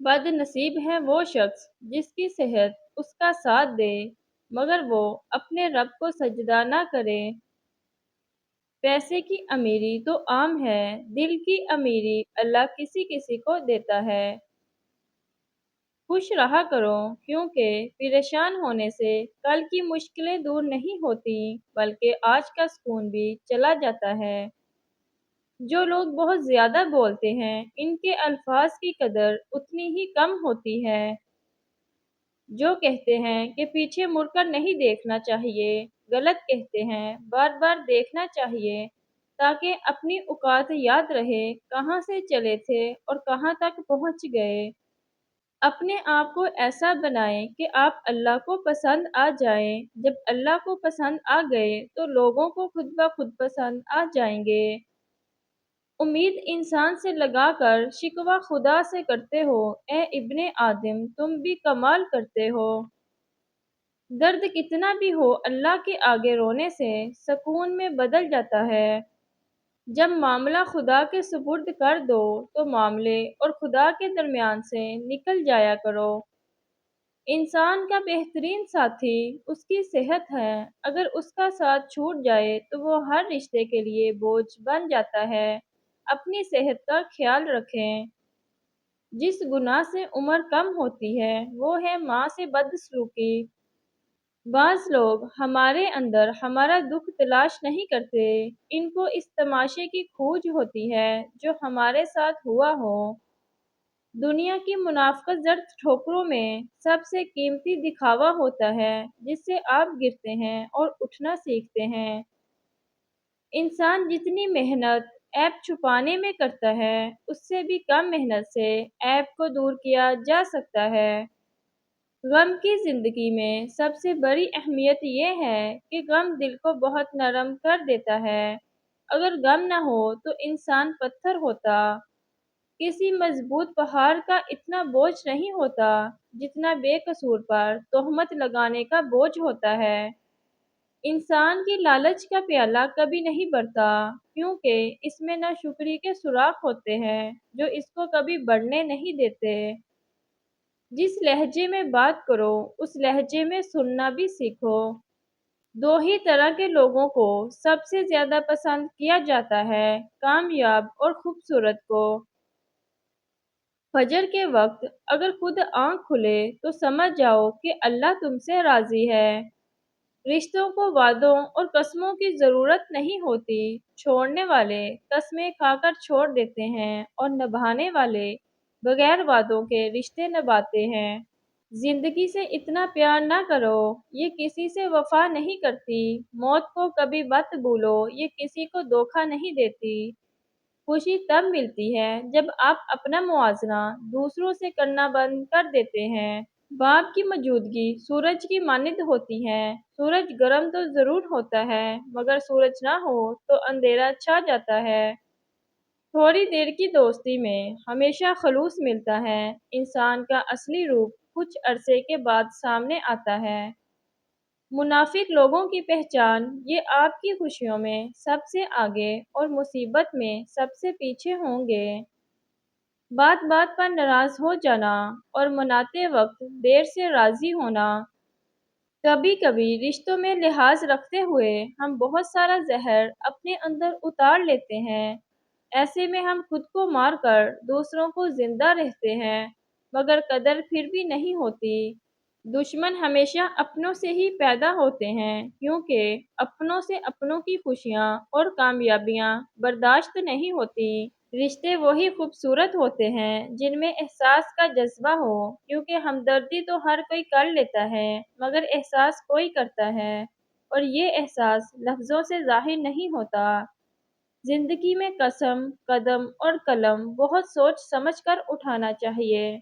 بد نصیب ہے وہ شخص جس کی صحت اس کا ساتھ دے مگر وہ اپنے رب کو سجدہ نہ کرے۔ پیسے کی امیری تو عام ہے، دل کی امیری اللہ کسی کسی کو دیتا ہے۔ خوش رہا کرو کیونکہ پریشان ہونے سے کل کی مشکلیں دور نہیں ہوتی بلکہ آج کا سکون بھی چلا جاتا ہے۔ جو لوگ بہت زیادہ بولتے ہیں ان کے الفاظ کی قدر اتنی ہی کم ہوتی ہے۔ جو کہتے ہیں کہ پیچھے مڑ کر نہیں دیکھنا چاہیے، غلط کہتے ہیں، بار بار دیکھنا چاہیے تاکہ اپنی اوقات یاد رہے کہاں سے چلے تھے اور کہاں تک پہنچ گئے۔ اپنے آپ کو ایسا بنائیں کہ آپ اللہ کو پسند آ جائیں۔ جب اللہ کو پسند آ گئے تو لوگوں کو خود بخود پسند آ جائیں گے۔ امید انسان سے لگا کر شکوہ خدا سے کرتے ہو، اے ابن آدم تم بھی کمال کرتے ہو۔ درد کتنا بھی ہو اللہ کے آگے رونے سے سکون میں بدل جاتا ہے۔ جب معاملہ خدا کے سپرد کر دو تو معاملے اور خدا کے درمیان سے نکل جایا کرو۔ انسان کا بہترین ساتھی اس کی صحت ہے، اگر اس کا ساتھ چھوٹ جائے تو وہ ہر رشتے کے لیے بوجھ بن جاتا ہے۔ اپنی صحت کا خیال رکھیں۔ جس گناہ سے عمر کم ہوتی ہے وہ ہے ماں سے بدسلوکی۔ بعض لوگ ہمارے اندر ہمارا دکھ تلاش نہیں کرتے، ان کو اس تماشے کی کھوج ہوتی ہے جو ہمارے ساتھ ہوا ہو۔ دنیا کی منافقت زر ٹھوکروں میں سب سے قیمتی دکھاوا ہوتا ہے جس سے آپ گرتے ہیں اور اٹھنا سیکھتے ہیں۔ انسان جتنی محنت عیب چھپانے میں کرتا ہے اس سے بھی کم محنت سے عیب کو دور کیا جا سکتا ہے۔ غم کی زندگی میں سب سے بڑی اہمیت یہ ہے کہ غم دل کو بہت نرم کر دیتا ہے۔ اگر غم نہ ہو تو انسان پتھر ہوتا۔ کسی مضبوط پہاڑ کا اتنا بوجھ نہیں ہوتا جتنا بے قصور پر تہمت لگانے کا بوجھ ہوتا ہے۔ انسان کی لالچ کا پیالہ کبھی نہیں بھرتا کیونکہ اس میں ناشکری کے سوراخ ہوتے ہیں جو اس کو کبھی بڑھنے نہیں دیتے۔ جس لہجے میں بات کرو اس لہجے میں سننا بھی سیکھو۔ دو ہی طرح کے لوگوں کو سب سے زیادہ پسند کیا جاتا ہے، کامیاب اور خوبصورت کو۔ فجر کے وقت اگر خود آنکھ کھلے تو سمجھ جاؤ کہ اللہ تم سے راضی ہے۔ رشتوں کو وعدوں اور قسموں کی ضرورت نہیں ہوتی، چھوڑنے والے قسمیں کھا کر چھوڑ دیتے ہیں اور نبھانے والے بغیر وعدوں کے رشتے نبھاتے ہیں۔ زندگی سے اتنا پیار نہ کرو، یہ کسی سے وفا نہیں کرتی۔ موت کو کبھی مت بھولو، یہ کسی کو دھوکہ نہیں دیتی۔ خوشی تب ملتی ہے جب آپ اپنا موازنہ دوسروں سے کرنا بند کر دیتے ہیں۔ باپ کی موجودگی سورج کی مانند ہوتی ہے۔ سورج گرم تو ضرور ہوتا ہے مگر سورج نہ ہو تو اندھیرا چھا جاتا ہے۔ تھوڑی دیر کی دوستی میں ہمیشہ خلوص ملتا ہے۔ انسان کا اصلی روپ کچھ عرصے کے بعد سامنے آتا ہے۔ منافق لوگوں کی پہچان یہ آپ کی خوشیوں میں سب سے آگے اور مصیبت میں سب سے پیچھے ہوں گے۔ بات بات پر ناراض ہو جانا اور مناتے وقت دیر سے راضی ہونا۔ کبھی کبھی رشتوں میں لحاظ رکھتے ہوئے ہم بہت سارا زہر اپنے اندر اتار لیتے ہیں۔ ایسے میں ہم خود کو مار کر دوسروں کو زندہ رہتے ہیں مگر قدر پھر بھی نہیں ہوتی۔ دشمن ہمیشہ اپنوں سے ہی پیدا ہوتے ہیں کیونکہ اپنوں سے اپنوں کی خوشیاں اور کامیابیاں برداشت نہیں ہوتی۔ رشتے وہی خوبصورت ہوتے ہیں جن میں احساس کا جذبہ ہو کیونکہ ہمدردی تو ہر کوئی کر لیتا ہے مگر احساس کوئی کرتا ہے اور یہ احساس لفظوں سے ظاہر نہیں ہوتا۔ زندگی میں قسم، قدم اور قلم بہت سوچ سمجھ کر اٹھانا چاہیے۔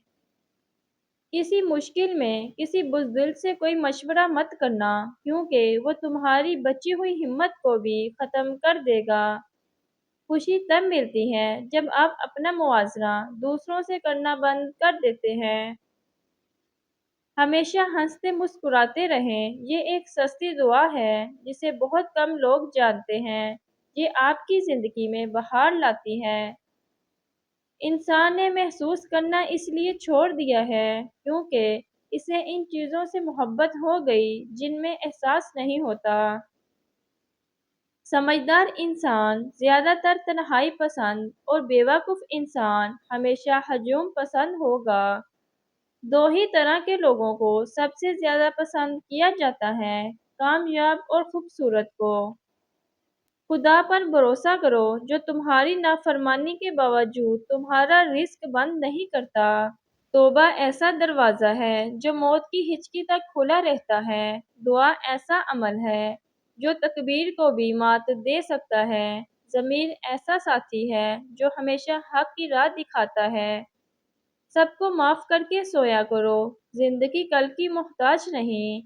کسی مشکل میں کسی بزدل سے کوئی مشورہ مت کرنا کیونکہ وہ تمہاری بچی ہوئی ہمت کو بھی ختم کر دے گا۔ خوشی تب ملتی ہے جب آپ اپنا موازنہ دوسروں سے کرنا بند کر دیتے ہیں۔ ہمیشہ ہنستے مسکراتے رہیں، یہ ایک سستی دعا ہے جسے بہت کم لوگ جانتے ہیں۔ یہ آپ کی زندگی میں بہار لاتی ہے۔ انسان نے محسوس کرنا اس لیے چھوڑ دیا ہے کیونکہ اسے ان چیزوں سے محبت ہو گئی جن میں احساس نہیں ہوتا۔ سمجھدار انسان زیادہ تر تنہائی پسند اور بیوقوف انسان ہمیشہ ہجوم پسند ہوگا۔ دو ہی طرح کے لوگوں کو سب سے زیادہ پسند کیا جاتا ہے، کامیاب اور خوبصورت کو۔ خدا پر بھروسہ کرو جو تمہاری نافرمانی کے باوجود تمہارا رزق بند نہیں کرتا۔ توبہ ایسا دروازہ ہے جو موت کی ہچکی تک کھلا رہتا ہے۔ دعا ایسا عمل ہے جو تکبیر کو بھی مات دے سکتا ہے۔ ضمیر ایسا ساتھی ہے جو ہمیشہ حق کی راہ دکھاتا ہے۔ سب کو معاف کر کے سویا کرو، زندگی کل کی محتاج نہیں۔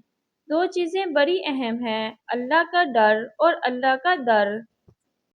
دو چیزیں بڑی اہم ہیں، اللہ کا ڈر اور اللہ کا در۔